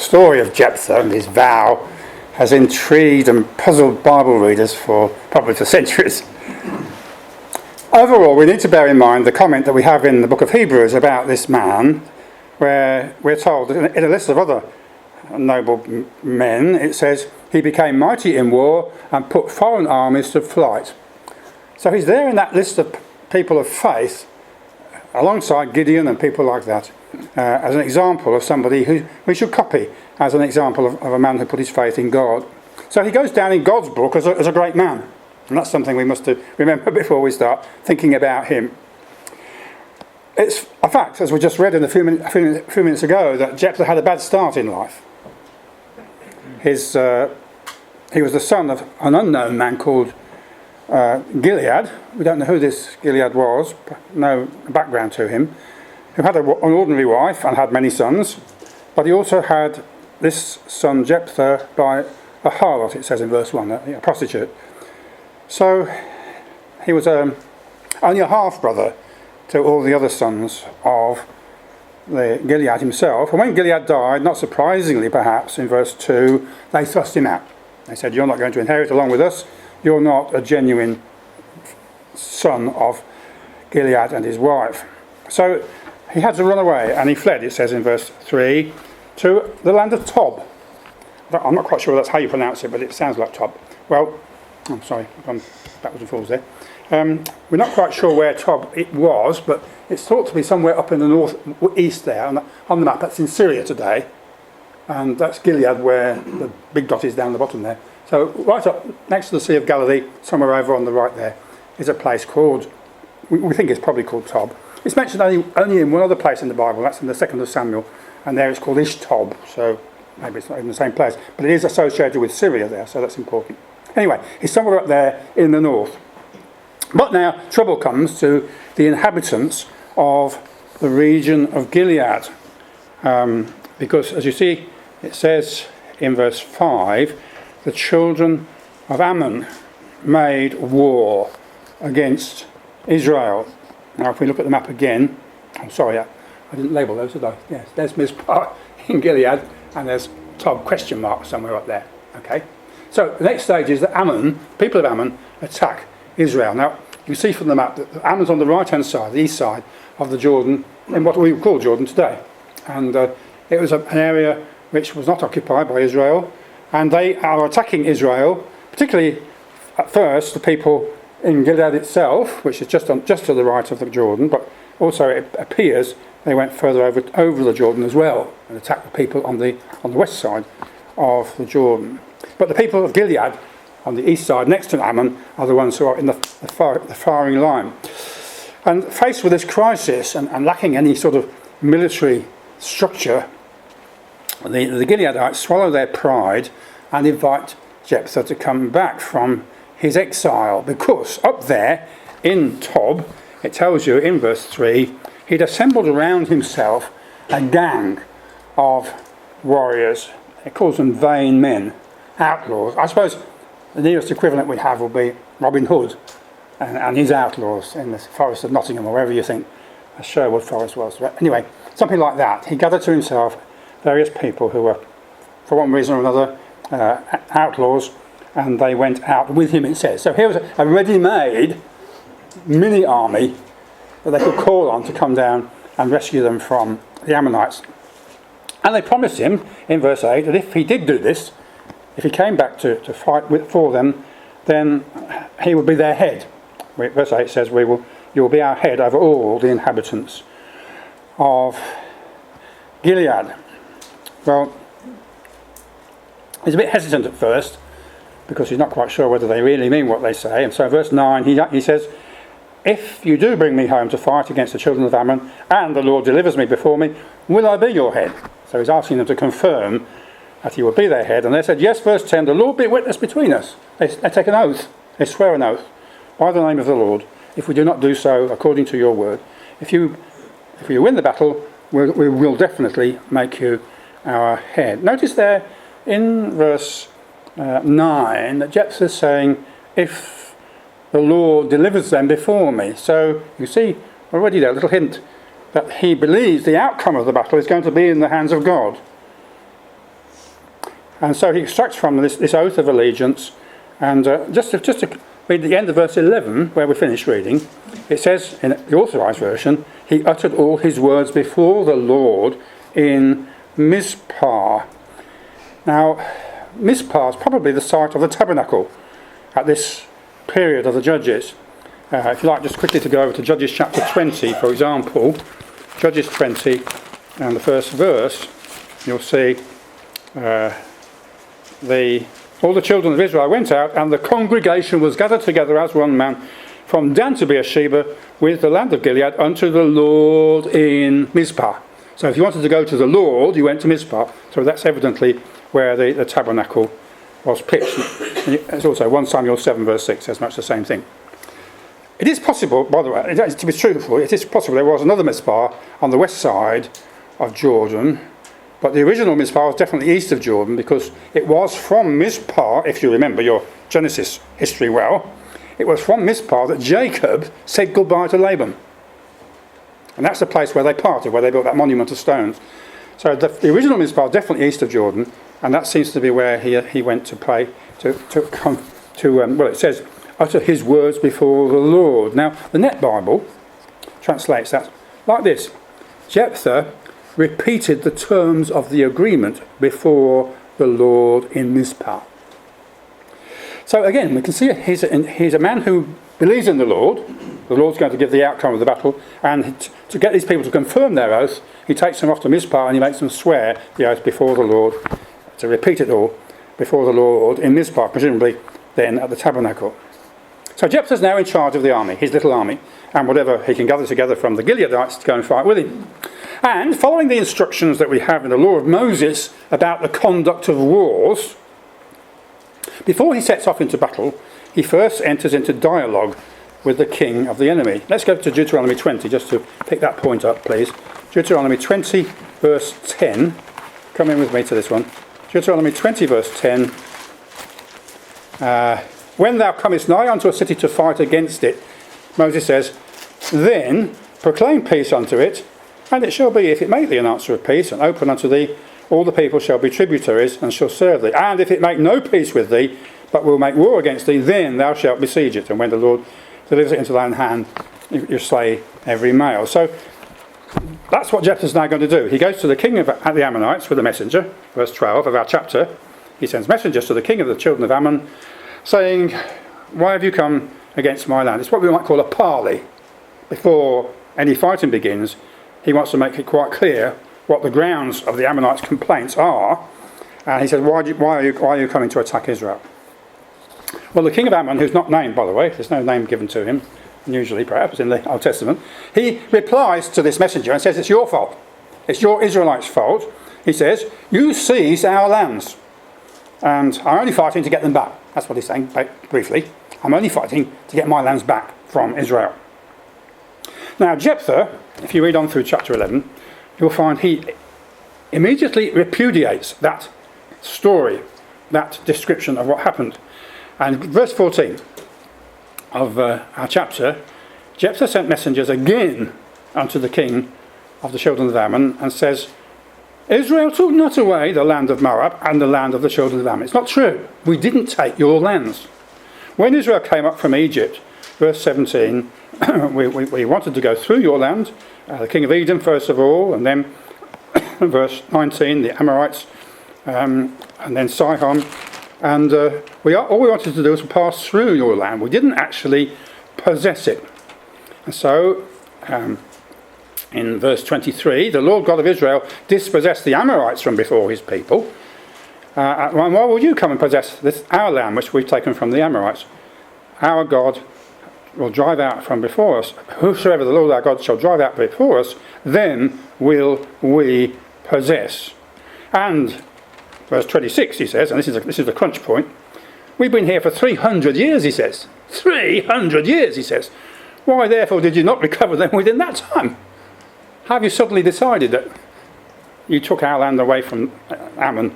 story of Jephthah and his vow has intrigued and puzzled Bible readers for probably for centuries. Overall, we need to bear in mind the comment that we have in the book of Hebrews about this man, where we're told in a list of other noble men, it says, he became mighty in war and put foreign armies to flight. So he's there in that list of people of faith, alongside Gideon and people like that, as an example of somebody who we should copy as an example of a man who put his faith in God. So he goes down in God's book as a great man. And that's something we must remember before we start thinking about him. It's a fact, as we just read a few minutes ago, that Jephthah had a bad start in life. He was the son of an unknown man called Gilead. We don't know who this Gilead was, no background to him, who had an ordinary wife and had many sons, but he also had this son Jephthah by a harlot, it says in verse 1, a prostitute. So he was only a half-brother to all the other sons of the Gilead himself. And when Gilead died, not surprisingly perhaps, in verse 2, they thrust him out. They said, you're not going to inherit along with us. You're not a genuine son of Gilead and his wife. So he had to run away, and he fled, it says in verse 3, to the land of Tob. I'm not quite sure that's how you pronounce it, but it sounds like Tob. Well, I'm sorry, I've gone backwards and forwards there. We're not quite sure where Tob it was, but it's thought to be somewhere up in the north east there on the map. That's in Syria today, and that's Gilead, where the big dot is down the bottom there. So right up next to the Sea of Galilee, somewhere over on the right there, is a place called, we think it's probably called Tob. It's mentioned only in one other place in the Bible, that's in the 2nd of Samuel, and there it's called Ishtob, so maybe it's not even the same place, but it is associated with Syria there, so that's important. Anyway, he's somewhere up there in the north. But now trouble comes to the inhabitants of the region of Gilead, because as you see, it says in verse 5, the children of Ammon made war against Israel. Now if we look at the map again, I'm sorry, I didn't label those, did I? Yes, there's Mizpah in Gilead, and there's Tob question mark somewhere up there. Okay, so the next stage is that Ammon, people of Ammon, attack Israel. Now you see from the map that Ammon's on the right hand side, the east side of the Jordan, in what we call Jordan today. And it was an area which was not occupied by Israel, and they are attacking Israel, particularly at first the people in Gilead itself, which is just to the right of the Jordan, but also it appears they went further over the Jordan as well and attacked the people on the west side of the Jordan. But the people of Gilead on the east side next to Ammon are the ones who are in the firing line. And faced with this crisis and lacking any sort of military structure, the Gileadites swallow their pride and invite Jephthah to come back from his exile, because up there in Tob, it tells you in verse 3, he'd assembled around himself a gang of warriors. It calls them vain men, outlaws. I suppose the nearest equivalent we have will be Robin Hood and his outlaws in the forest of Nottingham, or wherever you think Sherwood Forest was. Anyway, something like that. He gathered to himself various people who were, for one reason or another, outlaws, and they went out with him, it says. So here was a ready-made mini army that they could call on to come down and rescue them from the Ammonites. And they promised him, in verse 8, that if he did do this, if he came back to fight for them, then he would be their head. Verse 8 says, you will be our head over all the inhabitants of Gilead. Well, he's a bit hesitant at first, because he's not quite sure whether they really mean what they say. And so verse 9, he says, if you do bring me home to fight against the children of Ammon, and the Lord delivers me before me, will I be your head? So he's asking them to confirm that he will be their head. And they said, yes, verse 10, the Lord be witness between us. They take an oath. They swear an oath by the name of the Lord, if we do not do so according to your word. If you win the battle, we will definitely make you our head. Notice there in verse 9 that Jephthah is saying, if the Lord delivers them before me. So you see already there a little hint that he believes the outcome of the battle is going to be in the hands of God. And so he extracts from this oath of allegiance. And just to read the end of verse 11, where we finished reading, it says in the Authorised Version, he uttered all his words before the Lord in Mizpah. Now, Mizpah is probably the site of the tabernacle at this period of the Judges. If you like, just quickly to go over to Judges chapter 20, for example. Judges 20 and the first verse, you'll see all the children of Israel went out, and the congregation was gathered together as one man from Dan to Beersheba with the land of Gilead unto the Lord in Mizpah. So if you wanted to go to the Lord, you went to Mizpah. So that's evidently where the tabernacle was pitched. And it's also 1 Samuel 7 verse 6 says much the same thing. It is possible, by the way, to be truthful, it is possible there was another Mizpah on the west side of Jordan, but the original Mizpah was definitely east of Jordan, because it was from Mizpah, if you remember your Genesis history well, it was from Mizpah that Jacob said goodbye to Laban. And that's the place where they parted, where they built that monument of stones. So the original Mizpah was definitely east of Jordan, and that seems to be where he went to pray, well, it says, utter his words before the Lord. Now, the Net Bible translates that like this. Jephthah repeated the terms of the agreement before the Lord in Mizpah. So again, we can see he's a man who believes in the Lord. The Lord's going to give the outcome of the battle, and to get these people to confirm their oath, he takes them off to Mizpah and he makes them swear the oath before the Lord, to repeat it all before the Lord in Mizpah, presumably then at the tabernacle. So Jephthah's now in charge of the army, his little army, and whatever he can gather together from the Gileadites to go and fight with him. And following the instructions that we have in the law of Moses about the conduct of wars, before he sets off into battle, he first enters into dialogue with the king of the enemy. Let's go to Deuteronomy 20, just to pick that point up, please. Deuteronomy 20, verse 10. Come in with me to this one. Deuteronomy 20, verse 10. When thou comest nigh unto a city to fight against it, Moses says, then proclaim peace unto it, and it shall be, if it make thee an answer of peace, and open unto thee, all the people shall be tributaries, and shall serve thee. And if it make no peace with thee, but will make war against thee, then thou shalt besiege it. And when the Lord delivers it into thine hand, you slay every male. So that's what Jephthah's now going to do. He goes to the king of the Ammonites with a messenger, verse 12 of our chapter. He sends messengers to the king of the children of Ammon, saying, why have you come against my land? It's what we might call a parley. Before any fighting begins, he wants to make it quite clear what the grounds of the Ammonites' complaints are. And he says, why are you coming to attack Israel? Well, the king of Ammon, who's not named, by the way, there's no name given to him, usually perhaps in the Old Testament, he replies to this messenger and says, it's your fault. It's your Israelites' fault. He says, you seized our lands, and I'm only fighting to get them back. That's what he's saying, briefly. I'm only fighting to get my lands back from Israel. Now, Jephthah, if you read on through chapter 11, you'll find he immediately repudiates that story, that description of what happened. And verse 14 of our chapter, Jephthah sent messengers again unto the king of the children of Ammon, and says, Israel took not away the land of Moab and the land of the children of Ammon. It's not true. We didn't take your lands. When Israel came up from Egypt, verse 17, we wanted to go through your land, the king of Edom first of all, and then verse 19, the Amorites, and then Sihon. And all we wanted to do was pass through your land. We didn't actually possess it. And so, in verse 23, the Lord God of Israel dispossessed the Amorites from before his people. And why will you come and possess our land, which we've taken from the Amorites? Our God will drive out from before us. Whosoever the Lord our God shall drive out before us, then will we possess. And verse 26, he says, and this is the crunch point, we've been here for 300 years, he says. 300 years, he says. Why, therefore, did you not recover them within that time? Have you suddenly decided that you took our land away from Ammon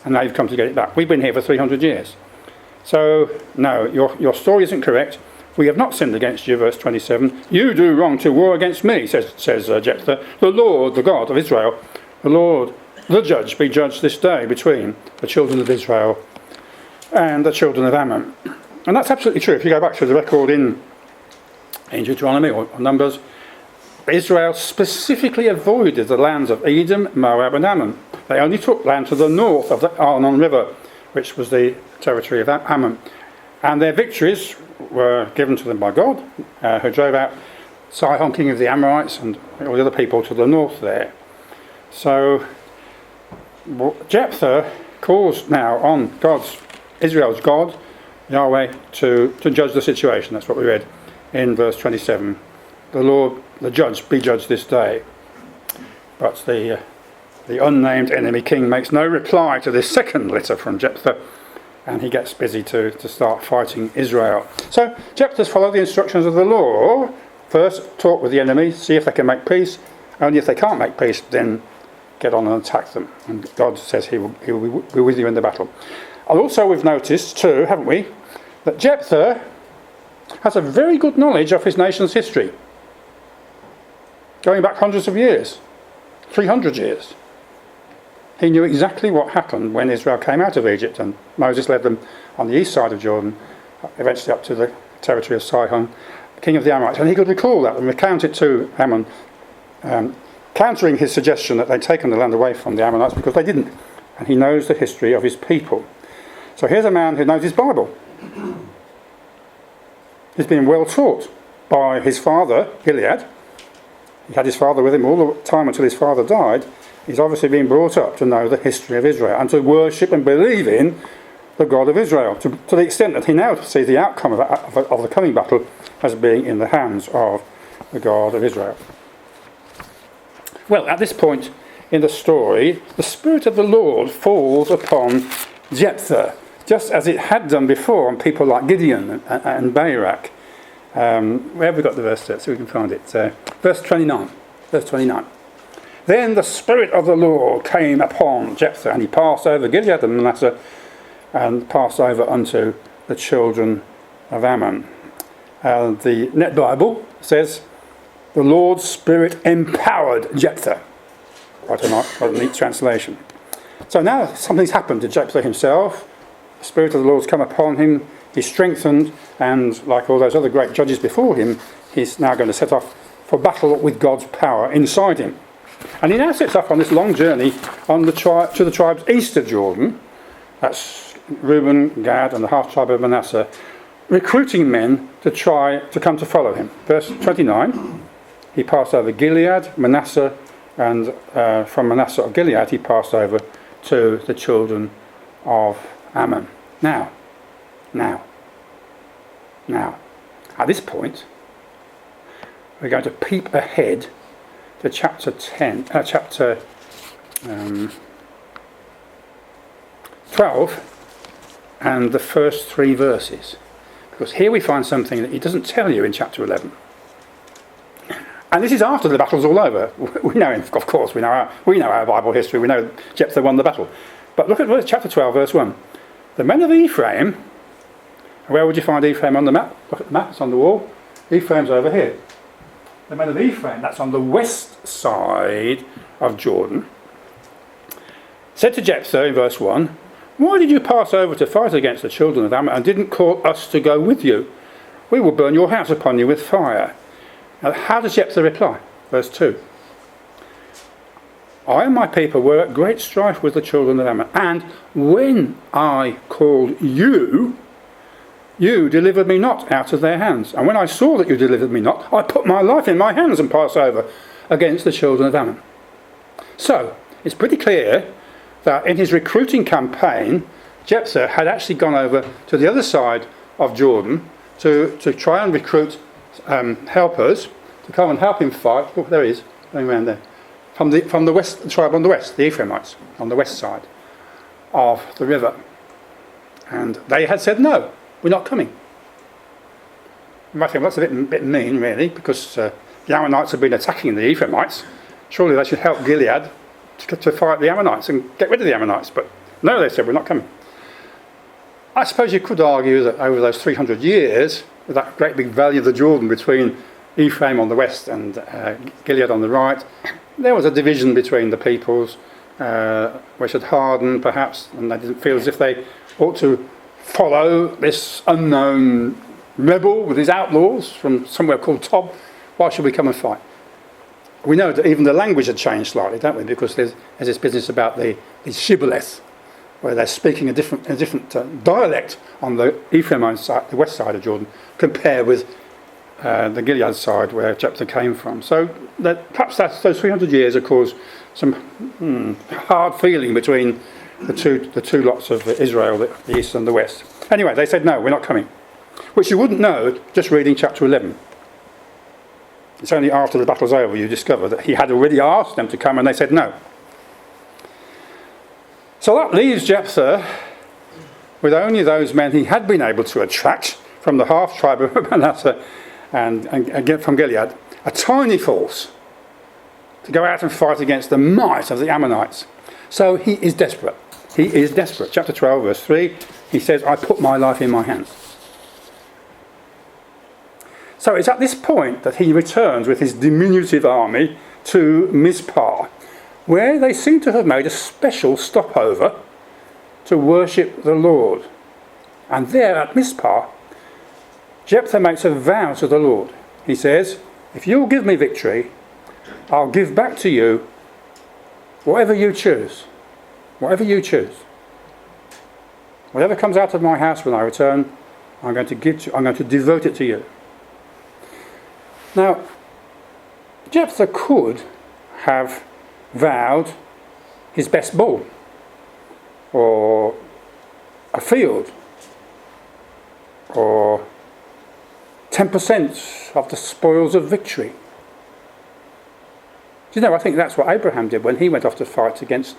and now you've come to get it back? We've been here for 300 years. So, no, your story isn't correct. We have not sinned against you, verse 27. You do wrong to war against me, says Jephthah. The Lord, the God of Israel, the Lord the judge be judged this day between the children of Israel and the children of Ammon. And that's absolutely true. If you go back to the record in Deuteronomy or Numbers, Israel specifically avoided the lands of Edom, Moab and Ammon. They only took land to the north of the Arnon River, which was the territory of Ammon. And their victories were given to them by God, who drove out Sihon, king of the Ammonites, and all the other people to the north there. So Jephthah calls now on Israel's God, Yahweh, to judge the situation. That's what we read in verse 27. The Lord, the judge, be judged this day. But the unnamed enemy king makes no reply to this second letter from Jephthah, and he gets busy to start fighting Israel. So Jephthah's followed the instructions of the law. First, talk with the enemy, see if they can make peace. Only if they can't make peace, then get on and attack them. And God says he will be with you in the battle. And also we've noticed too, haven't we, that Jephthah has a very good knowledge of his nation's history. Going back hundreds of years, 300 years. He knew exactly what happened when Israel came out of Egypt and Moses led them on the east side of Jordan, eventually up to the territory of Sihon, king of the Ammonites. And he could recall that and recount it to Ammon, countering his suggestion that they'd taken the land away from the Ammonites, because they didn't. And he knows the history of his people. So here's a man who knows his Bible. He's been well taught by his father, Gilead. He had his father with him all the time until his father died. He's obviously been brought up to know the history of Israel and to worship and believe in the God of Israel, to the extent that he now sees the outcome of the coming battle as being in the hands of the God of Israel. Well, at this point in the story, the Spirit of the Lord falls upon Jephthah, just as it had done before on people like Gideon and Barak. Where have we got the verse there so we can find it? Verse 29. Verse 29. Then the Spirit of the Lord came upon Jephthah, and he passed over Gilead and Manasseh, and passed over unto the children of Ammon. The Net Bible says, the Lord's Spirit empowered Jephthah. Quite a neat translation. So now something's happened to Jephthah himself. The Spirit of the Lord's come upon him. He's strengthened, and like all those other great judges before him, he's now going to set off for battle with God's power inside him. And he now sets off on this long journey on to the tribes east of Jordan. That's Reuben, Gad, and the half-tribe of Manasseh, recruiting men to try to come to follow him. Verse 29, he passed over Gilead, Manasseh, and from Manasseh of Gilead he passed over to the children of Ammon. Now, at this point, we're going to peep ahead to chapter 12 and the first 3 verses. Because here we find something that he doesn't tell you in chapter 11. And this is after the battle's all over. We know, of course, we know our Bible history. We know Jephthah won the battle. But look at chapter 12, verse 1. The men of Ephraim, where would you find Ephraim on the map? Look at the map, it's on the wall. Ephraim's over here. The men of Ephraim, that's on the west side of Jordan, said to Jephthah in verse 1, why did you pass over to fight against the children of Ammon and didn't call us to go with you? We will burn your house upon you with fire. Now, how does Jephthah reply? Verse 2. I and my people were at great strife with the children of Ammon, and when I called you, you delivered me not out of their hands. And when I saw that you delivered me not, I put my life in my hands and passed over against the children of Ammon. So, it's pretty clear that in his recruiting campaign, Jephthah had actually gone over to the other side of Jordan to try and recruit helpers to come and help him fight. Oh, there he is, going around there. From the west, the tribe on the west, the Ephraimites, on the west side of the river. And they had said, no, we're not coming. You might think, well, that's a bit mean, really, because the Ammonites have been attacking the Ephraimites. Surely they should help Gilead to fight the Ammonites and get rid of the Ammonites. But no, they said, we're not coming. I suppose you could argue that over those 300 years, with that great big valley of the Jordan between Ephraim on the west and Gilead on the right, there was a division between the peoples. which had hardened perhaps, and they didn't feel as if they ought to follow this unknown rebel with his outlaws from somewhere called Tob. Why should we come and fight? We know that even the language had changed slightly, don't we? Because there's this business about the shibboleth, where they're speaking a different dialect on the Ephraimite side, the west side of Jordan, compared with the Gilead side where Jephthah came from. So perhaps those 300 years have caused some hard feeling between the two lots of Israel, the east and the west. Anyway, they said, no, we're not coming. Which you wouldn't know just reading chapter 11. It's only after the battle's over you discover that he had already asked them to come and they said no. So that leaves Jephthah with only those men he had been able to attract from the half-tribe of Manasseh and get from Gilead, a tiny force to go out and fight against the might of the Ammonites. So he is desperate. He is desperate. Chapter 12, verse 3, he says, I put my life in my hands. So it's at this point that he returns with his diminutive army to Mizpah, where they seem to have made a special stopover to worship the Lord. And there at Mizpah, Jephthah makes a vow to the Lord. He says, if you'll give me victory, I'll give back to you whatever you choose. Whatever you choose. Whatever comes out of my house when I return, I'm going to devote it to you. Now, Jephthah could have vowed his best bull, or a field, or 10% of the spoils of victory. Do you know, I think that's what Abraham did when he went off to fight against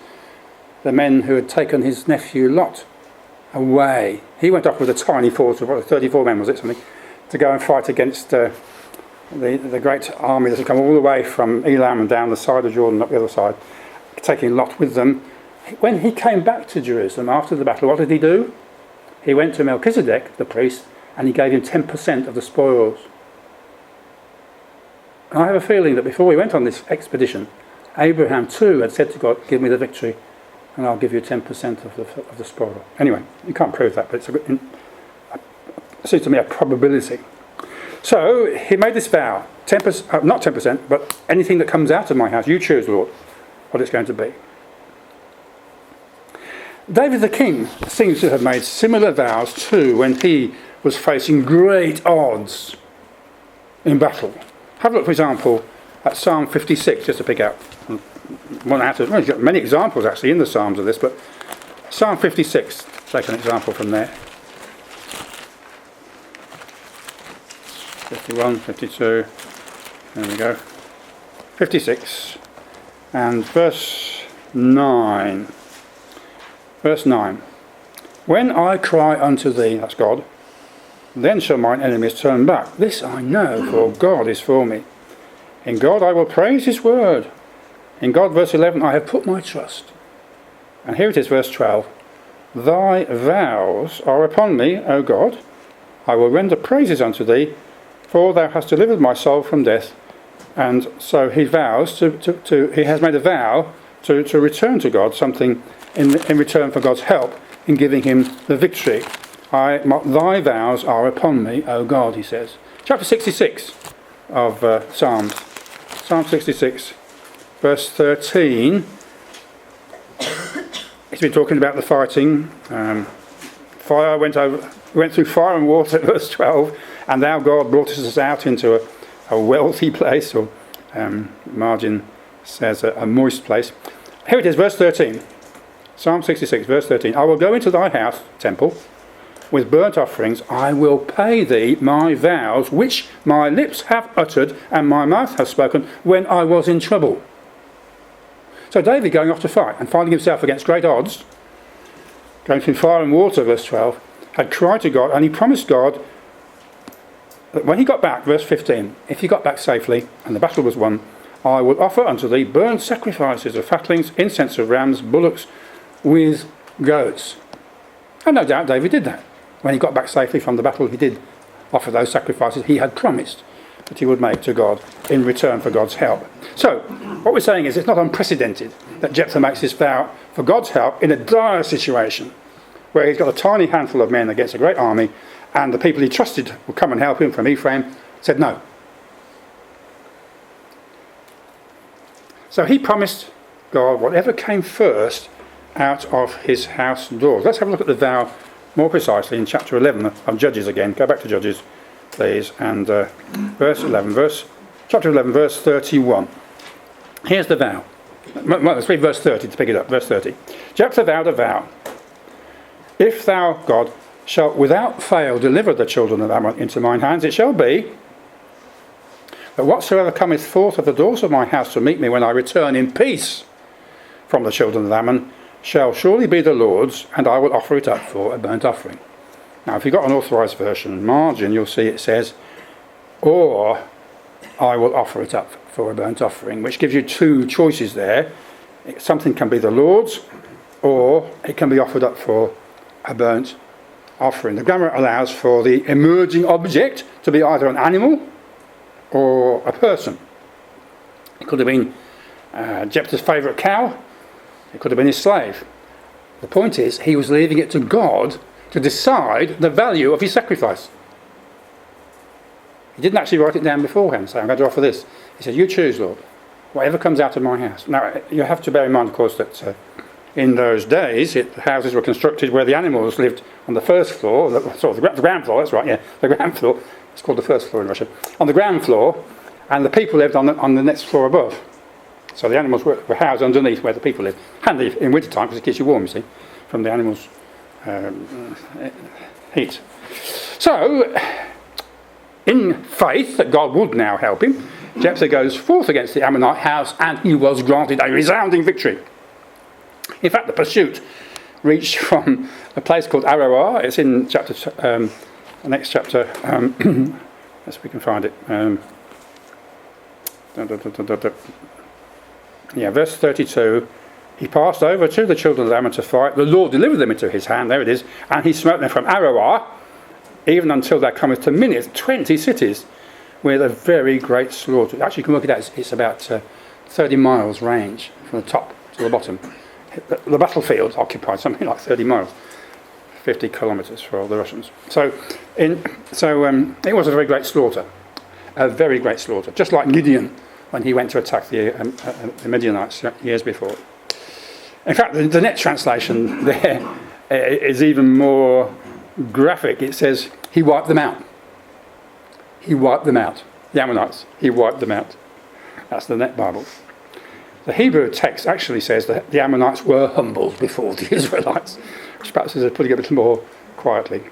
the men who had taken his nephew Lot away. He went off with a tiny force of 34 men, was it, something, to go and fight against the great army that had come all the way from Elam and down the side of Jordan, up the other side, taking Lot with them. When he came back to Jerusalem after the battle, what did he do? He went to Melchizedek, the priest, and he gave him 10% of the spoils. And I have a feeling that before we went on this expedition, Abraham too had said to God, give me the victory, and I'll give you 10% of the spoil. Anyway, you can't prove that, but it seems to me a probability. So he made this vow, 10%, not 10%, but anything that comes out of my house, you choose, Lord, what it's going to be. David the king seems to have made similar vows too when he was facing great odds in battle. Have a look, for example, at Psalm 56, just to pick out one out of, well, you've got many examples actually in the Psalms of this, but Psalm 56, take an example from there. 51, 52, there we go. 56, and verse 9. Verse 9. When I cry unto thee, that's God, then shall mine enemies turn back. This I know, for God is for me. In God I will praise his word. In God, verse 11, I have put my trust. And here it is, verse 12. Thy vows are upon me, O God. I will render praises unto thee, for thou hast delivered my soul from death. And so he vows he has made a vow to return to God something in return for God's help in giving him the victory. Thy vows are upon me, O God, he says. Chapter 66 of Psalms. Psalm 66, verse 13. He's been talking about the fighting. Fire went through fire and water, verse 12. And thou, God, broughtest us out into a wealthy place, or margin says a moist place. Here it is, verse 13. Psalm 66, verse 13. I will go into thy house, temple, with burnt offerings. I will pay thee my vows, which my lips have uttered, and my mouth has spoken, when I was in trouble. So David going off to fight, and finding himself against great odds, going through fire and water, verse 12, had cried to God, and he promised God that when he got back, verse 15, if he got back safely, and the battle was won, I will offer unto thee burnt sacrifices of fatlings, incense of rams, bullocks, with goats. And no doubt David did that. When he got back safely from the battle, he did offer those sacrifices he had promised. that he would make to God in return for God's help. So, what we're saying is it's not unprecedented that Jephthah makes this vow for God's help in a dire situation where he's got a tiny handful of men against a great army, and the people he trusted would come and help him from Ephraim said no. So he promised God whatever came first out of his house doors. Let's have a look at the vow more precisely in chapter 11 of Judges again. Go back to Judges, please, and chapter 11, verse 31. Here's the vow. Well, let's read verse 30 to pick it up. Verse 30. Jephthah vowed a vow. If thou, God, shalt without fail deliver the children of Ammon into mine hands, it shall be that whatsoever cometh forth of the doors of my house to meet me when I return in peace from the children of Ammon shall surely be the Lord's, and I will offer it up for a burnt offering. Now, if you've got an authorised version margin, you'll see it says, or I will offer it up for a burnt offering, which gives you two choices there. Something can be the Lord's, or it can be offered up for a burnt offering. The grammar allows for the emerging object to be either an animal or a person. It could have been Jephthah's favourite cow. It could have been his slave. The point is, he was leaving it to God to decide the value of his sacrifice. He didn't actually write it down beforehand and say, I'm going to offer this. He said, you choose, Lord, whatever comes out of my house. Now, you have to bear in mind, of course, that in those days, houses were constructed where the animals lived on the first floor, the ground floor, that's right, yeah, the ground floor. It's called the first floor in Russia. On the ground floor, and the people lived on the next floor above. So the animals were housed underneath where the people lived. Handy in winter time because it keeps you warm, you see, from the animals' heat. So, in faith that God would now help him, Jephthah goes forth against the Ammonite house, and he was granted a resounding victory. In fact, the pursuit reached from a place called Aroah. It's in the next chapter, as we can find it. Verse 32. He passed over to the children of Ammon to fight. The Lord delivered them into his hand. There it is. And he smote them from Aroah, even until there cometh to Minnith 20 cities, with a very great slaughter. Actually, you can work it out. It's about 30 miles range from the top to the bottom. The battlefield occupied something like 30 miles, 50 kilometres for the Russians. So it was a very great slaughter, just like Gideon when he went to attack the Midianites years before. In fact, the net translation there is even more graphic. It says, he wiped them out. He wiped them out. The Ammonites, he wiped them out. That's the net Bible. The Hebrew text actually says that the Ammonites were humbled before the Israelites, which perhaps is putting it a little more quietly.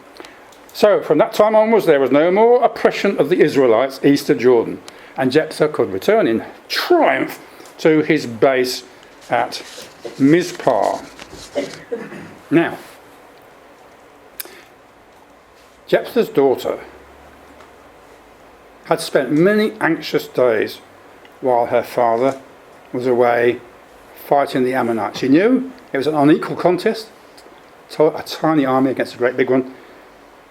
So, from that time onwards, there was no more oppression of the Israelites east of Jordan, and Jephthah could return in triumph to his base at Mizpah. Now, Jephthah's daughter had spent many anxious days while her father was away fighting the Ammonites. She knew it was an unequal contest, a tiny army against a great big one,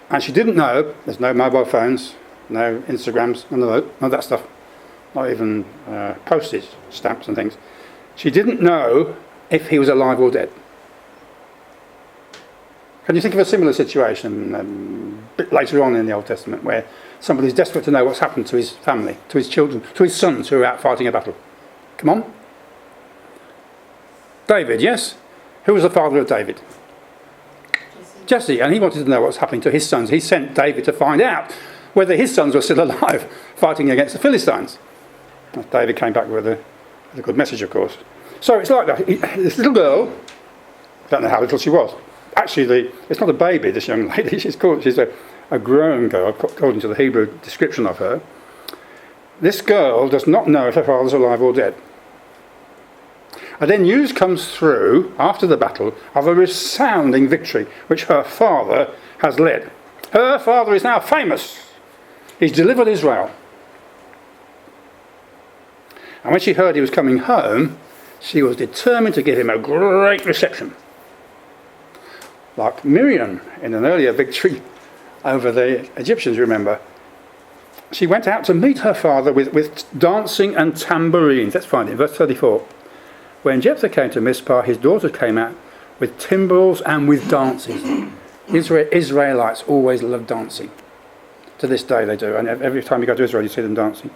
and she didn't know there's no mobile phones, no Instagrams, none of that stuff, not even postage stamps and things. She didn't know if he was alive or dead. Can you think of a similar situation a bit later on in the Old Testament where somebody's desperate to know what's happened to his family, to his children, to his sons who are out fighting a battle? Come on. David, yes? Who was the father of David? Jesse, and he wanted to know what's happening to his sons. He sent David to find out whether his sons were still alive fighting against the Philistines. David came back with a good message, of course. So it's like that. This little girl, I don't know how little she was. Actually, it's not a baby, this young lady. She's a grown girl, according to the Hebrew description of her. This girl does not know if her father's alive or dead. And then news comes through, after the battle, of a resounding victory, which her father has led. Her father is now famous. He's delivered Israel. And when she heard he was coming home, she was determined to give him a great reception. Like Miriam in an earlier victory over the Egyptians, remember. she went out to meet her father with dancing and tambourines. Let's find it, verse 34. When Jephthah came to Mizpah, his daughter came out with timbrels and with dances. Israelites always love dancing. To this day they do, and every time you go to Israel you see them dancing.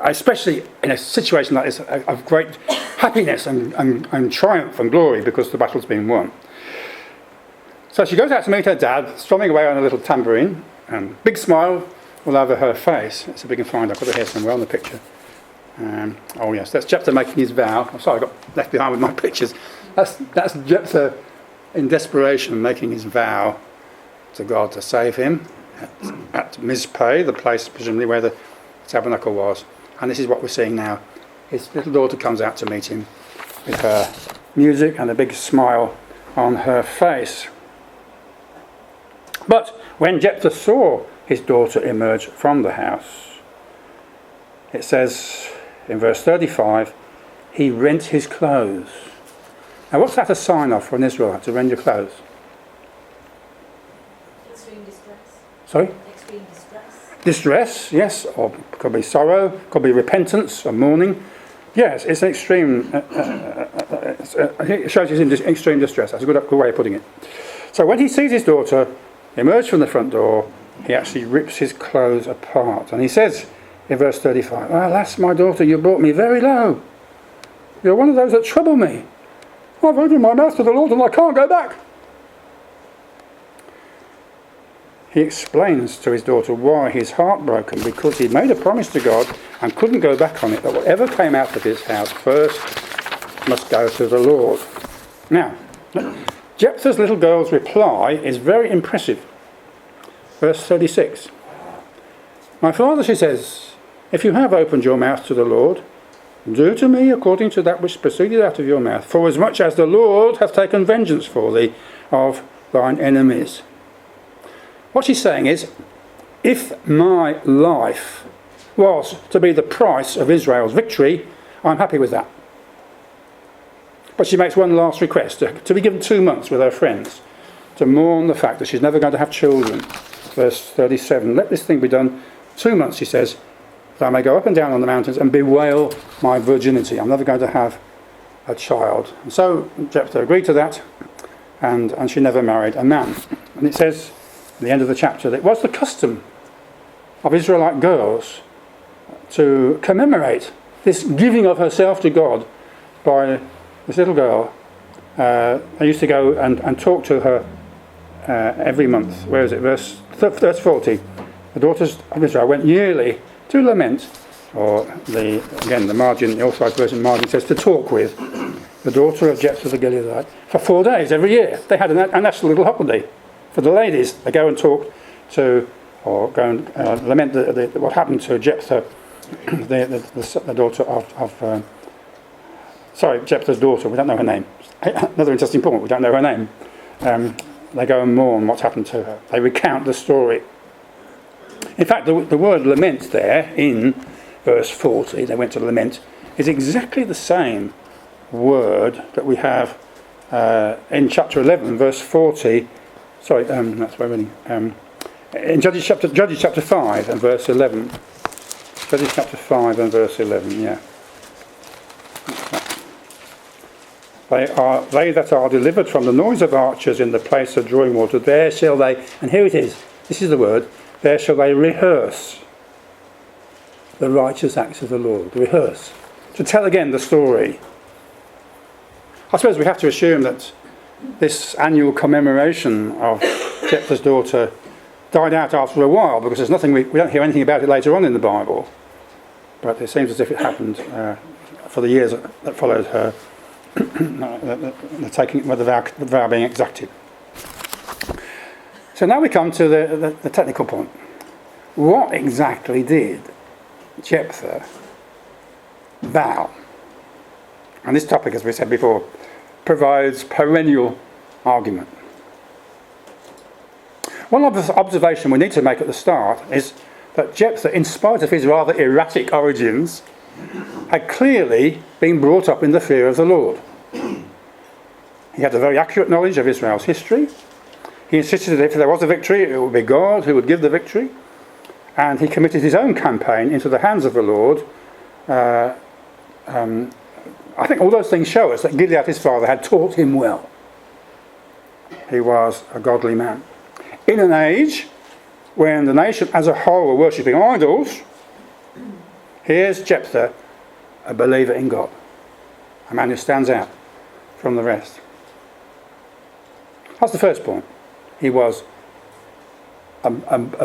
Especially in a situation like this of great happiness and triumph and glory because the battle's been won. So she goes out to meet her dad, strumming away on a little tambourine, and big smile all over her face. Let's see if we can find it. I've got it here somewhere on the picture. Oh yes, that's Jephthah making his vow. I'm sorry, I got left behind with my pictures. That's Jephthah in desperation making his vow to God to save him at Mizpah, the place presumably where the tabernacle was. And this is what we're seeing now. His little daughter comes out to meet him with her music and a big smile on her face. But when Jephthah saw his daughter emerge from the house, it says in verse 35, he rent his clothes. Now what's that a sign of for an Israelite, to rend your clothes? Extreme distress. Sorry? Extreme distress. Distress, yes, or could be sorrow, could be repentance or mourning. Yes, it's an extreme, it shows he's in extreme distress. That's a good way of putting it. So when he sees his daughter emerge from the front door, he actually rips his clothes apart. And he says in verse 35, alas, my daughter, you brought me very low. You're one of those that trouble me. I've opened my mouth to the Lord and I can't go back. He explains to his daughter why he's heartbroken, because he'd made a promise to God and couldn't go back on it, that whatever came out of his house first must go to the Lord. Now, Jephthah's little girl's reply is very impressive. Verse 36. My father, she says, if you have opened your mouth to the Lord, do to me according to that which proceeded out of your mouth, for as much as the Lord hath taken vengeance for thee of thine enemies. What she's saying is, if my life was to be the price of Israel's victory, I'm happy with that. But she makes one last request, to be given 2 months with her friends, to mourn the fact that she's never going to have children. Verse 37, let this thing be done 2 months, she says, that I may go up and down on the mountains and bewail my virginity. I'm never going to have a child. And so Jephthah agreed to that, and she never married a man. And it says at the end of the chapter that it was the custom of Israelite girls to commemorate this giving of herself to God by this little girl. They used to go and talk to her every month. Where is it? Verse 40. The daughters of Israel went yearly to lament, or the margin, the Authorized Version margin says to talk with the daughter of Jephthah the Gileadite for 4 days every year. They had a national little holiday for the ladies. They go and talk to, or go and lament what happened to Jephthah, the daughter of Jephthah's daughter. We don't know her name. Another interesting point, we don't know her name. They go and mourn what's happened to her. They recount the story. In fact, the word lament there in verse 40, they went to lament, is exactly the same word that we have in chapter 11, verse 40. Sorry, that's where really. In Judges chapter 5 and verse 11. Judges chapter 5 and verse 11, yeah. They that are delivered from the noise of archers in the place of drawing water, there shall they, and here it is, this is the word, there shall they rehearse the righteous acts of the Lord. Rehearse. To tell again the story. I suppose we have to assume that this annual commemoration of Jephthah's daughter died out after a while, because there's nothing we don't hear anything about it later on in the Bible. But it seems as if it happened for the years that followed her the vow being exacted. So now we come to the technical point. What exactly did Jephthah vow? And this topic, as we said before, provides perennial argument. One observation we need to make at the start is that Jephthah, in spite of his rather erratic origins, had clearly been brought up in the fear of the Lord. He had a very accurate knowledge of Israel's history. He insisted that if there was a victory, it would be God who would give the victory. and he committed his own campaign into the hands of the Lord. I think all those things show us that Gilead, his father, had taught him well. He was a godly man. In an age when the nation as a whole were worshipping idols, here's Jephthah, a believer in God, a man who stands out from the rest. That's the first point. He was a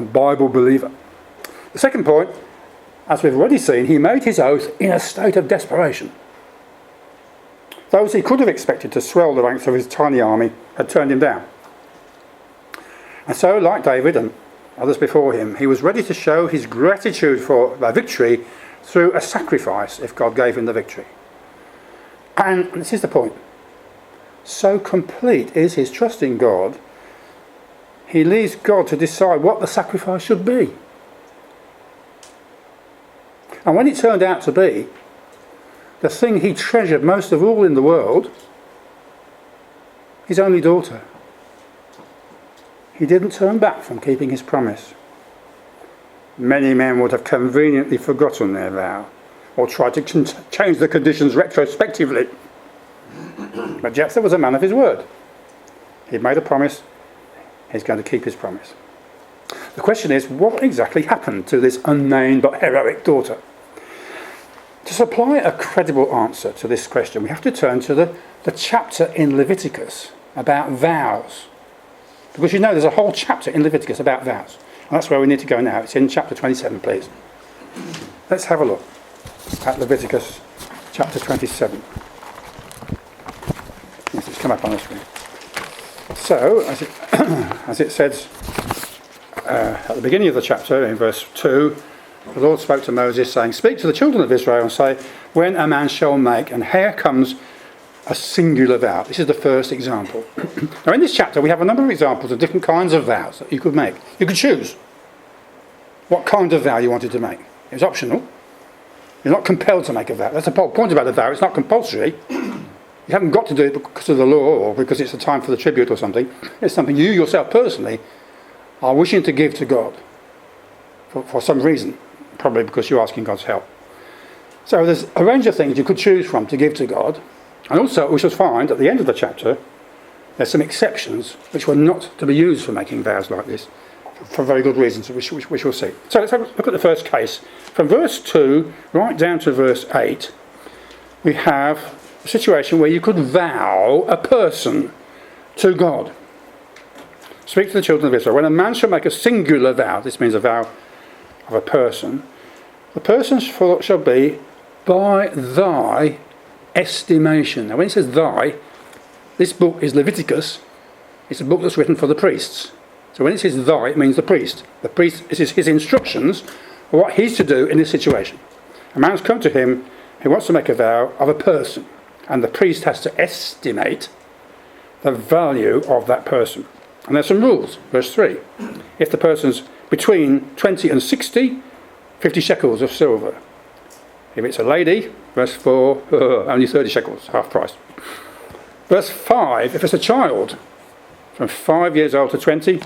Bible believer. The second point, as we've already seen, he made his oath in a state of desperation. Those he could have expected to swell the ranks of his tiny army had turned him down. And so, like David and others before him, he was ready to show his gratitude for the victory through a sacrifice if God gave him the victory. And this is the point. So complete is his trust in God, he leaves God to decide what the sacrifice should be. And when it turned out to be the thing he treasured most of all in the world, his only daughter, he didn't turn back from keeping his promise. Many men would have conveniently forgotten their vow or tried to change the conditions retrospectively. But Jephthah was a man of his word. He'd made a promise, he's going to keep his promise. The question is, what exactly happened to this unnamed but heroic daughter? To supply a credible answer to this question, we have to turn to the chapter in Leviticus about vows. Because you know there's a whole chapter in Leviticus about vows. And that's where we need to go now. It's in chapter 27, please. Let's have a look at Leviticus chapter 27. Yes, it's come up on the screen. So, as it says at the beginning of the chapter, in verse 2, the Lord spoke to Moses, saying, "Speak to the children of Israel and say, when a man shall make," and here comes a singular vow. This is the first example. Now in this chapter we have a number of examples of different kinds of vows that you could make. You could choose what kind of vow you wanted to make. It was optional. You're not compelled to make a vow. That's the point about a vow. It's not compulsory. You haven't got to do it because of the law or because it's a time for the tribute or something. It's something you yourself personally are wishing to give to God for some reason, probably because you're asking God's help. So there's a range of things you could choose from to give to God. And also we shall find at the end of the chapter there's some exceptions which were not to be used for making vows like this for very good reasons, which we shall see. So let's have a look at the first case. From verse 2 right down to verse 8 we have a situation where you could vow a person to God. Speak to the children of Israel. When a man shall make a singular vow, this means a vow of a person, the person's fault shall be by thy estimation. Now when it says thy, this book is Leviticus. It's a book that's written for the priests. So when it says thy, it means the priest. The priest, this is his instructions for what he's to do in this situation. A man's come to him who wants to make a vow of a person, and the priest has to estimate the value of that person. And there's some rules. Verse 3. If the person's between 20 and 60, 50 shekels of silver. If it's a lady, verse 4, only 30 shekels, half price. Verse 5, if it's a child, from 5 years old to 20,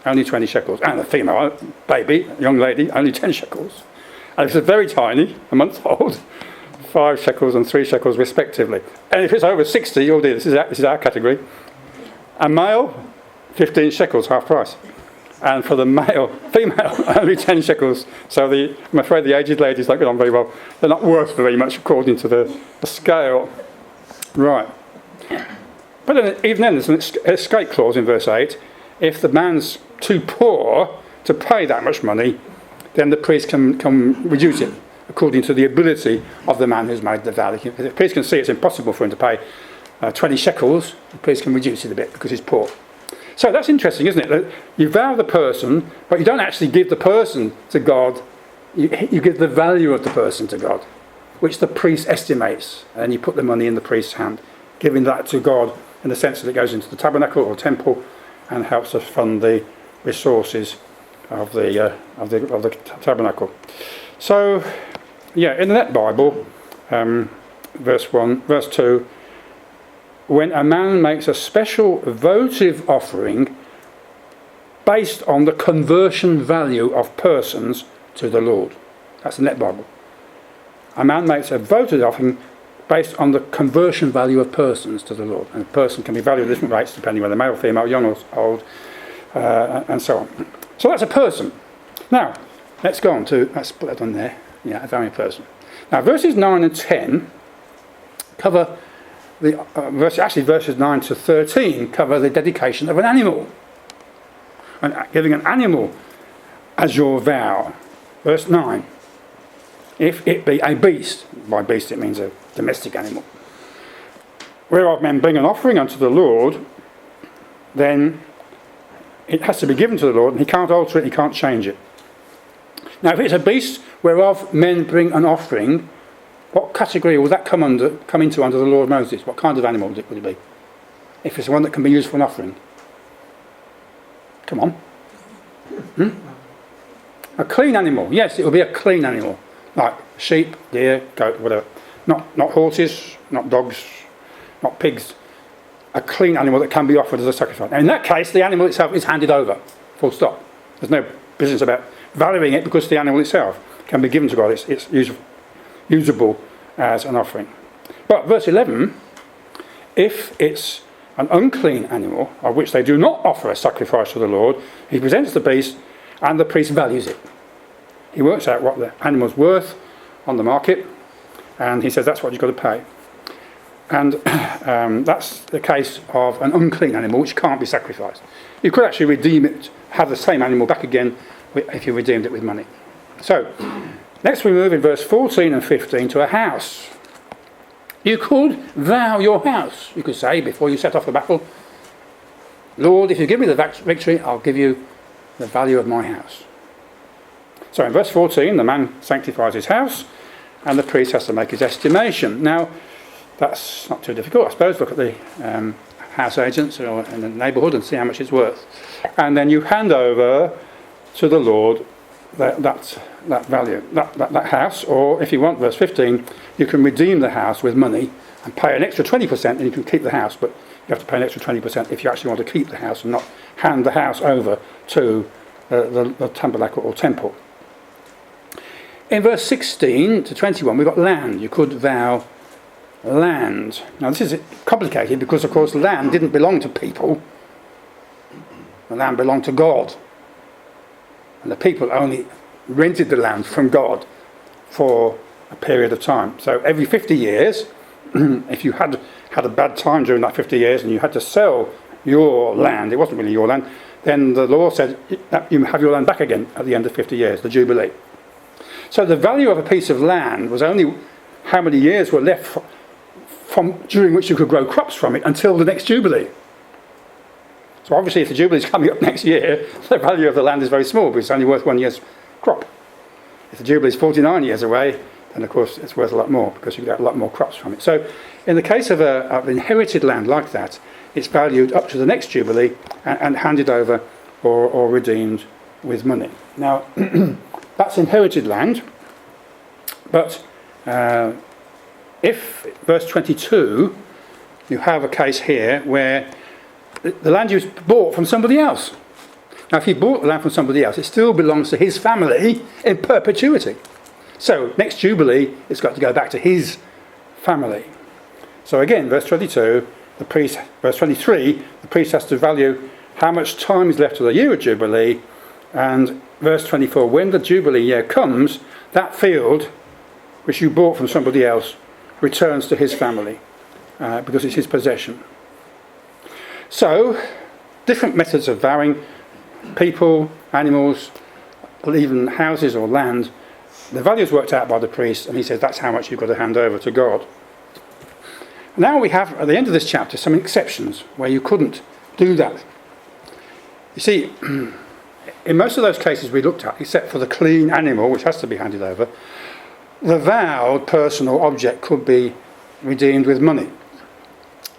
only 20 shekels. And a female baby, a young lady, only 10 shekels. And if it's very tiny, a month old, 5 shekels and 3 shekels respectively. And if it's over 60, oh dear, this is our category. A male, 15 shekels, half price. And for the female, only 10 shekels. So I'm afraid the aged ladies don't get on very well. They're not worth very much according to the scale. Right. But then, even then, there's an escape clause in verse 8. If the man's too poor to pay that much money, then the priest can reduce it according to the ability of the man who's made the vow. If the priest can see it's impossible for him to pay 20 shekels, the priest can reduce it a bit because he's poor. So that's interesting, isn't it? That you vow the person, but you don't actually give the person to God. You give the value of the person to God, which the priest estimates, and you put the money in the priest's hand, giving that to God in the sense that it goes into the tabernacle or temple and helps us fund the resources of the tabernacle. So, yeah, in the Net Bible, verse 2. When a man makes a special votive offering based on the conversion value of persons to the Lord. That's the Net Bible. A man makes a votive offering based on the conversion value of persons to the Lord. And a person can be valued at different rates depending whether male, female, young or old, and so on. So that's a person. Now, let's go on to, let's put that on there. Yeah, a valuing person. Now, verses 9 and 10 cover the, verses 9 to 13 cover the dedication of an animal. And giving an animal as your vow. Verse 9. If it be a beast, by beast it means a domestic animal, whereof men bring an offering unto the Lord, then it has to be given to the Lord, and he can't alter it, he can't change it. Now, if it's a beast whereof men bring an offering, what category will that come into under the law of Moses? What kind of animal would it be? If it's one that can be used for an offering. Come on. A clean animal. Yes, it will be a clean animal. Like sheep, deer, goat, whatever. Not horses, not dogs, not pigs. A clean animal that can be offered as a sacrifice. Now, in that case, the animal itself is handed over. Full stop. There's no business about valuing it because the animal itself can be given to God. It's usable as an offering. But verse 11, if it's an unclean animal of which they do not offer a sacrifice to the Lord, he presents the beast and the priest values it. He works out what the animal's worth on the market and he says that's what you've got to pay. And that's the case of an unclean animal which can't be sacrificed. You could actually redeem it, have the same animal back again if you redeemed it with money. So, next we move in verse 14 and 15 to a house. You could vow your house. You could say before you set off the battle, Lord, if you give me the victory, I'll give you the value of my house. So in verse 14, the man sanctifies his house and the priest has to make his estimation. Now, that's not too difficult, I suppose. Look at the house agents in the neighbourhood and see how much it's worth. And then you hand over to the Lord that value, that house, or if you want, verse 15, you can redeem the house with money and pay an extra 20% and you can keep the house, but you have to pay an extra 20% if you actually want to keep the house and not hand the house over to the tabernacle or temple. In verse 16 to 21, we've got land. You could vow land. Now this is complicated because, of course, land didn't belong to people. The land belonged to God. And the people only rented the land from God for a period of time. So every 50 years, if you had a bad time during that 50 years and you had to sell your land, it wasn't really your land, then the law said that you have your land back again at the end of 50 years, the Jubilee. So the value of a piece of land was only how many years were left from during which you could grow crops from it until the next Jubilee. So obviously if the Jubilee is coming up next year, the value of the land is very small because it's only worth 1 year's crop. If the Jubilee is 49 years away, then of course it's worth a lot more because you get a lot more crops from it. So in the case of inherited land like that, it's valued up to the next Jubilee and handed over or redeemed with money. Now, that's inherited land, but if, verse 22, you have a case here where the land you bought from somebody else. Now, if you bought the land from somebody else, it still belongs to his family in perpetuity. So, next Jubilee, it's got to go back to his family. So again, verse 22, verse 23, the priest has to value how much time is left to the year of Jubilee, and verse 24, when the Jubilee year comes, that field which you bought from somebody else returns to his family because it's his possession. So, different methods of vowing, people, animals, or even houses or land, the value is worked out by the priest, and he says that's how much you've got to hand over to God. Now we have, at the end of this chapter, some exceptions where you couldn't do that. You see, in most of those cases we looked at, except for the clean animal, which has to be handed over, the vowed person or object could be redeemed with money.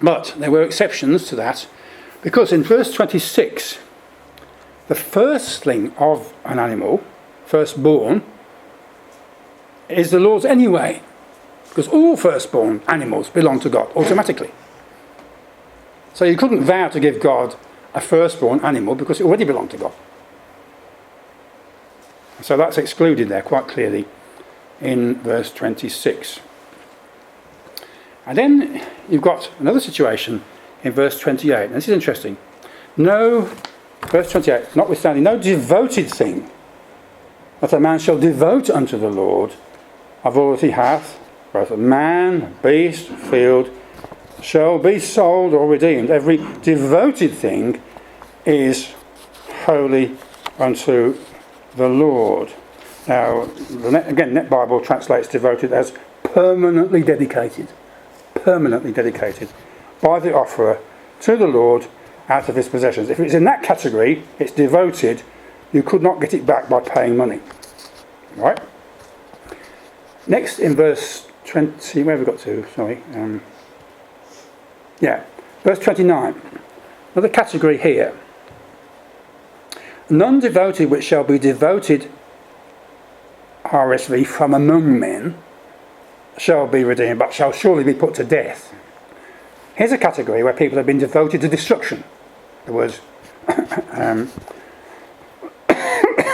But there were exceptions to that, because in verse 26, the firstling of an animal, firstborn, is the Lord's anyway, because all firstborn animals belong to God automatically. So you couldn't vow to give God a firstborn animal because it already belonged to God. So that's excluded there quite clearly in verse 26. And then you've got another situation in verse 28. And this is interesting. Verse 28, notwithstanding, no devoted thing that a man shall devote unto the Lord of all that he hath, both a man, beast, field, shall be sold or redeemed. Every devoted thing is holy unto the Lord. Now, Net Bible translates devoted as permanently dedicated by the offerer to the Lord out of his possessions. If it's in that category, it's devoted, you could not get it back by paying money. Right? Next in verse 20, where have we got to? Sorry. Verse 29. Another category here. None devoted which shall be devoted, RSV, from among men, shall be redeemed, but shall surely be put to death. Here's a category where people have been devoted to destruction. There was,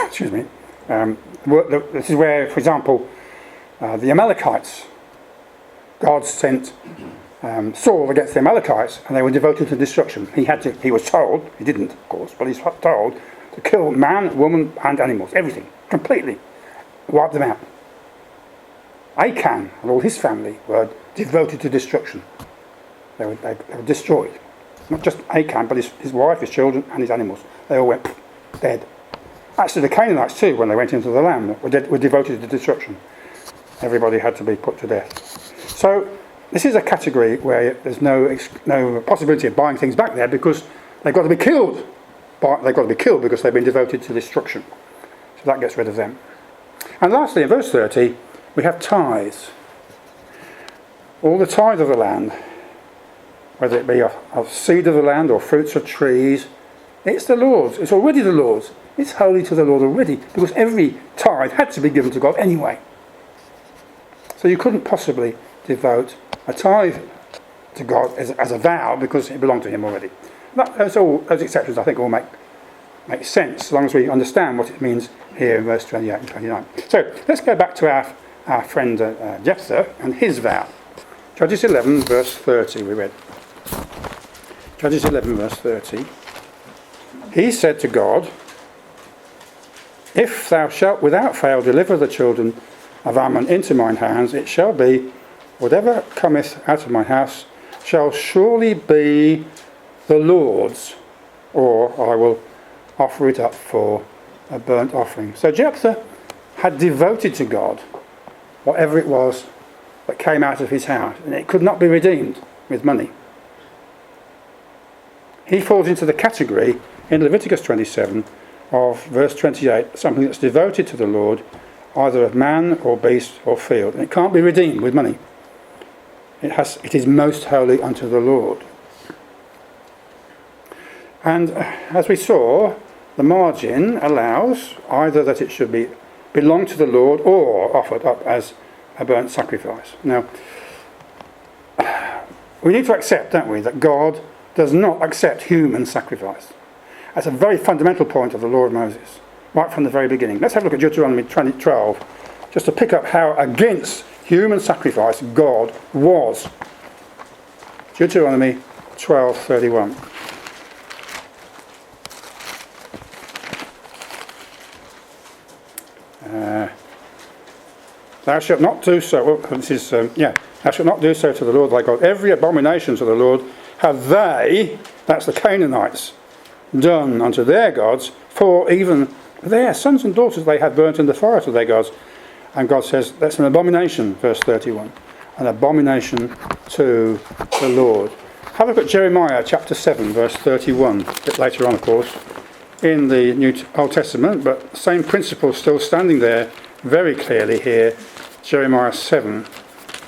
excuse me, this is where, for example, the Amalekites, God sent Saul against the Amalekites, and they were devoted to destruction. He was told, he didn't, of course, but he's told to kill man, woman, and animals, everything, completely, wipe them out. Achan and all his family were devoted to destruction. They were destroyed. Not just Achan, but his wife, his children, and his animals. They all went dead. Actually, the Canaanites too, when they went into the land, were devoted to destruction. Everybody had to be put to death. So this is a category where there's no possibility of buying things back there because they've got to be killed. They've got to be killed because they've been devoted to destruction. So that gets rid of them. And lastly, in verse 30, we have tithes. All the tithe of the land, whether it be of seed of the land or fruits of trees, it's the Lord's. It's already the Lord's. It's holy to the Lord already because every tithe had to be given to God anyway. So you couldn't possibly devote a tithe to God as a vow because it belonged to him already. Those exceptions I think all make sense as long as we understand what it means here in verse 28 and 29. So let's go back to our friend Jephthah and his vow. Judges 11 verse 30 we read. Judges 11 verse 30. He said to God, if thou shalt without fail deliver the children of Ammon into mine hands, it shall be, whatever cometh out of my house shall surely be the Lord's, or I will offer it up for a burnt offering. So Jephthah had devoted to God whatever it was that came out of his house, and it could not be redeemed with money. He falls into the category in Leviticus 27 of verse 28, something that's devoted to the Lord, either of man or beast or field, and it can't be redeemed with money. It is most holy unto the Lord. And as we saw, the margin allows either that it should belong to the Lord or offered up as a burnt sacrifice. Now, we need to accept, don't we, that God does not accept human sacrifice. That's a very fundamental point of the law of Moses, right from the very beginning. Let's have a look at Deuteronomy 12, just to pick up how against human sacrifice God was. Deuteronomy 12:31. Thou shalt not do so. Thou shalt not do so to the Lord thy God. Every abomination to the Lord have they, that's the Canaanites, done unto their gods, for even their sons and daughters they have burnt in the fire to their gods. And God says that's an abomination, verse 31, an abomination to the Lord. Have a look at Jeremiah chapter 7, verse 31, a bit later on, of course, in the Old Testament, but same principle still standing there very clearly here, Jeremiah 7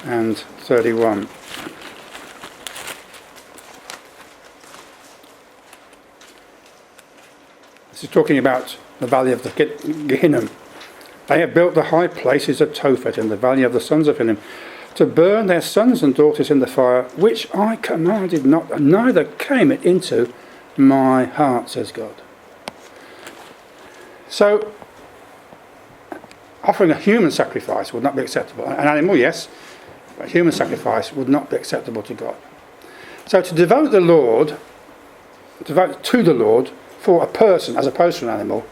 and 31. This is talking about the valley of the Gehinnom. They have built the high places of Tophet in the valley of the sons of Hinnom, to burn their sons and daughters in the fire, which I commanded not, and neither came it into my heart, says God. So, offering a human sacrifice would not be acceptable. An animal, yes, but a human sacrifice would not be acceptable to God. So to devote to the Lord for a person as opposed to an animal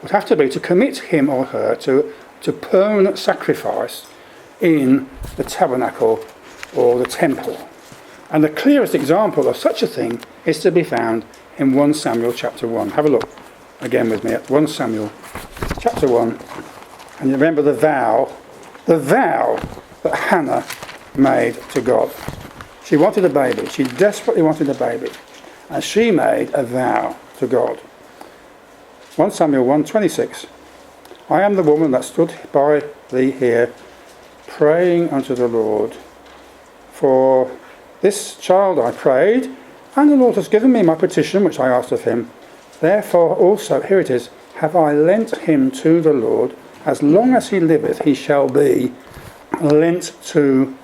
would have to be to commit him or her to permanent sacrifice in the tabernacle or the temple. And the clearest example of such a thing is to be found in 1 Samuel chapter 1. Have a look again with me at 1 Samuel chapter 1. And you remember the vow that Hannah made to God. She wanted a baby. She desperately wanted a baby. And she made a vow to God. 1 Samuel 1:26. I am the woman that stood by thee here, praying unto the Lord. For this child I prayed, and the Lord has given me my petition which I asked of him. Therefore also, here it is, have I lent him to the Lord. As long as he liveth, he shall be lent to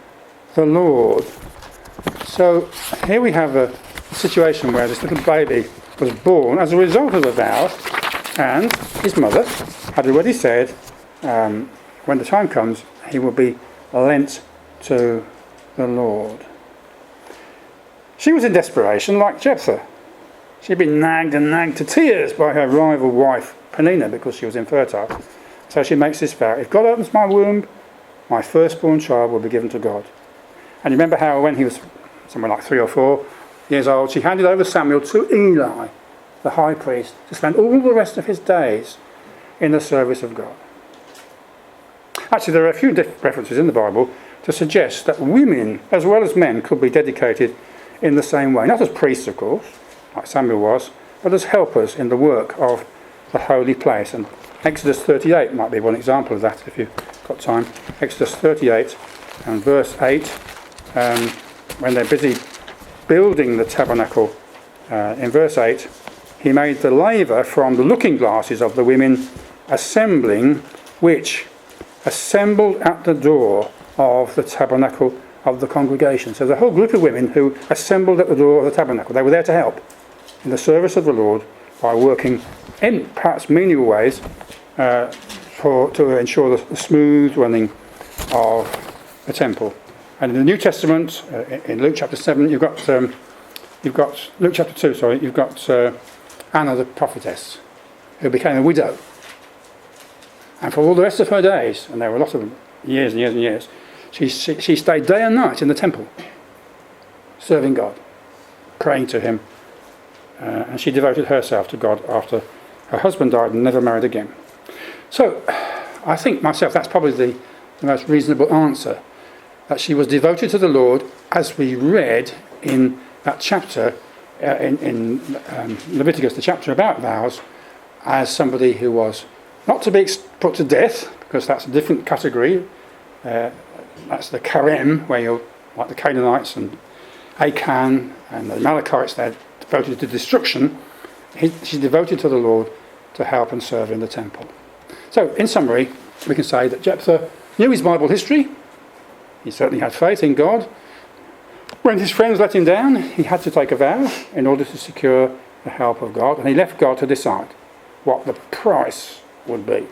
the Lord. So here we have a situation where this little baby was born as a result of the vow, and his mother had already said, when the time comes, he will be lent to the Lord. She was in desperation, like Jephthah. She'd been nagged and nagged to tears by her rival wife, Peninnah, because she was infertile. So she makes this vow: if God opens my womb, my firstborn child will be given to God. And you remember how when he was somewhere like 3 or 4 years old, she handed over Samuel to Eli, the high priest, to spend all the rest of his days in the service of God. Actually, there are a few references in the Bible to suggest that women as well as men could be dedicated in the same way. Not as priests, of course, like Samuel was, but as helpers in the work of the holy place. And Exodus 38 might be one example of that if you've got time. Exodus 38 and verse 8, when they're busy building the tabernacle, in verse 8, he made the laver from the looking glasses of the women assembling, which assembled at the door of the tabernacle of the congregation. So the whole group of women who assembled at the door of the tabernacle, they were there to help in the service of the Lord by working in perhaps menial ways to ensure the smooth running of the temple. And in the New Testament, in Luke chapter 7, you've got Luke chapter 2. Sorry, you've got Anna the prophetess, who became a widow, and for all the rest of her days, and there were a lot of them, years and years and years, she stayed day and night in the temple, serving God, praying to Him, and she devoted herself to God after her husband died and never married again. So, I think myself that's probably the most reasonable answer, that she was devoted to the Lord, as we read in that chapter in Leviticus, the chapter about vows, as somebody who was not to be put to death, because that's a different category. That's the Karem, where you're like the Canaanites and Achan and the Amalekites, they're devoted to destruction. She's devoted to the Lord to help and serve in the temple. So, in summary, we can say that Jephthah knew his Bible history. He certainly had faith in God. When his friends let him down, he had to take a vow in order to secure the help of God, and he left God to decide what the price would be.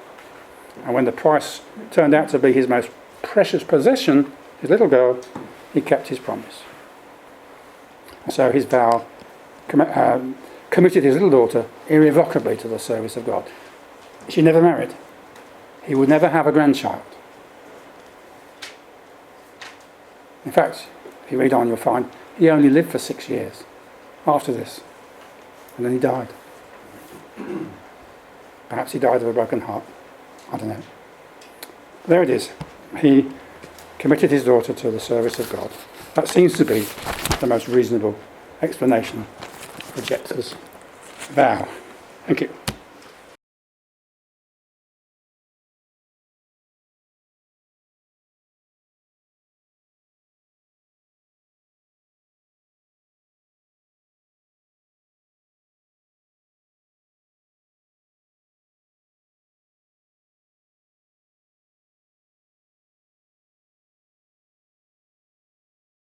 And when the price turned out to be his most precious possession, his little girl, he kept his promise. And so his vow committed his little daughter irrevocably to the service of God. She never married. He would never have a grandchild. In fact, if you read on, you'll find he only lived for 6 years after this. And then he died. Perhaps he died of a broken heart. I don't know. There it is. He committed his daughter to the service of God. That seems to be the most reasonable explanation for Jephthah's vow. Thank you.